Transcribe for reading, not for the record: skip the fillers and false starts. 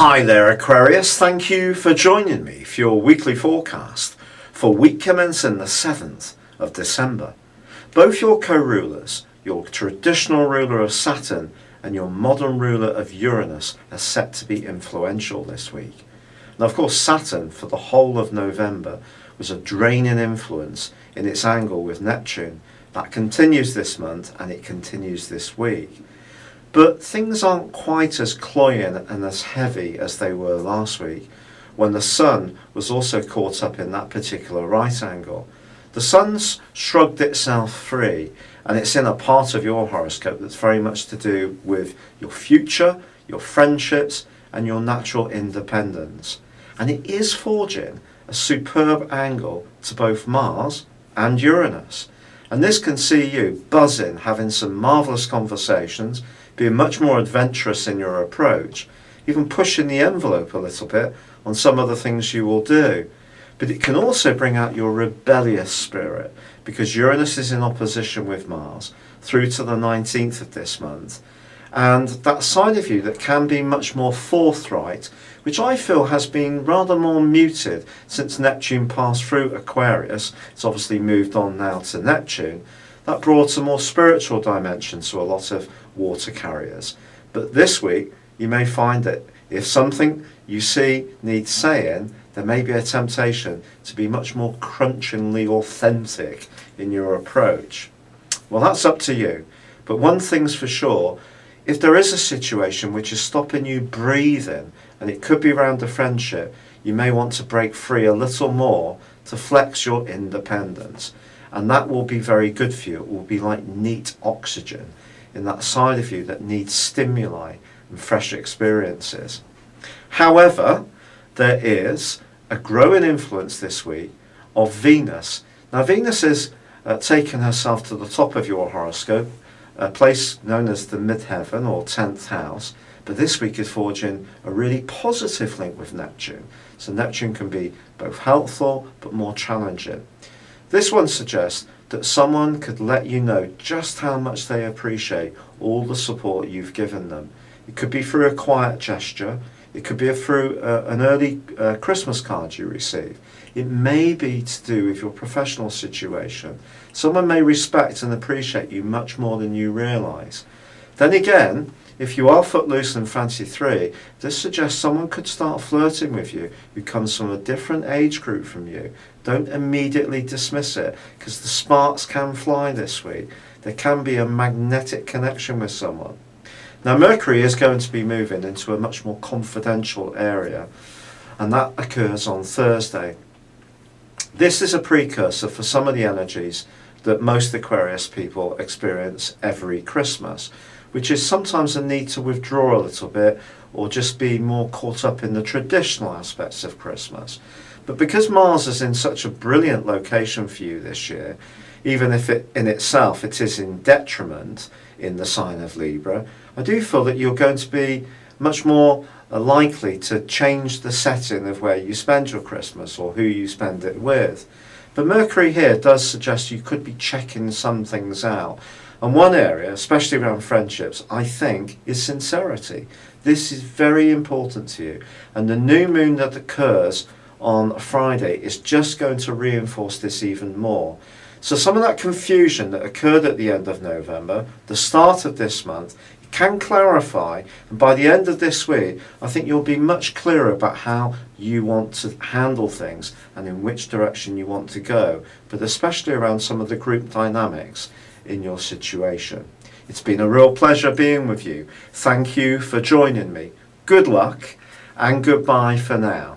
Hi there, Aquarius. Thank you for joining me for your weekly forecast for week commencing the 7th of December. Both your co-rulers, your traditional ruler of Saturn and your modern ruler of Uranus, are set to be influential this week. Now, of course, Saturn for the whole of November was a draining influence in its angle with Neptune. That continues this month and it continues this week. But things aren't quite as cloying and as heavy as they were last week, when the Sun was also caught up in that particular right angle. The Sun's shrugged itself free, and it's in a part of your horoscope that's very much to do with your future, your friendships, and your natural independence. And it is forging a superb angle to both Mars and Uranus. And this can see you buzzing, having some marvellous conversations, being much more adventurous in your approach, even pushing the envelope a little bit on some of the things you will do. But it can also bring out your rebellious spirit, because Uranus is in opposition with Mars through to the 19th of this month. And that side of you that can be much more forthright, which I feel has been rather more muted since Neptune passed through Aquarius. It's obviously moved on now to Neptune. That brought a more spiritual dimension to a lot of water carriers. But this week you may find that if something you see needs saying, there may be a temptation to be much more crunchingly authentic in your approach. Well, that's up to you. But one thing's for sure, if there is a situation which is stopping you breathing, and it could be around a friendship, you may want to break free a little more to flex your independence. And that will be very good for you. It will be like neat oxygen in that side of you that needs stimuli and fresh experiences. However, there is a growing influence this week of Venus. Now, Venus is taking herself to the top of your horoscope, a place known as the midheaven or 10th house, but this week is forging a really positive link with Neptune. So Neptune can be both helpful but more challenging. This one suggests that someone could let you know just how much they appreciate all the support you've given them. It could be through a quiet gesture. It could be through an early Christmas card you receive. It may be to do with your professional situation. Someone may respect and appreciate you much more than you realise. Then again, if you are footloose and fancy free, this suggests someone could start flirting with you who comes from a different age group from you. Don't immediately dismiss it, because the sparks can fly this week. There can be a magnetic connection with someone. Now, Mercury is going to be moving into a much more confidential area, and that occurs on Thursday. This is a precursor for some of the energies that most Aquarius people experience every Christmas, which is sometimes a need to withdraw a little bit or just be more caught up in the traditional aspects of Christmas. But because Mars is in such a brilliant location for you this year, even if it in itself it is in detriment in the sign of Libra, I do feel that you're going to be much more likely to change the setting of where you spend your Christmas or who you spend it with. But Mercury here does suggest you could be checking some things out. And one area, especially around friendships, I think is sincerity. This is very important to you. And the new moon that occurs on Friday is just going to reinforce this even more. So some of that confusion that occurred at the end of November, the start of this month, can clarify, and by the end of this week I think you'll be much clearer about how you want to handle things and in which direction you want to go, but especially around some of the group dynamics in your situation. It's been a real pleasure being with you. Thank you for joining me. Good luck and goodbye for now.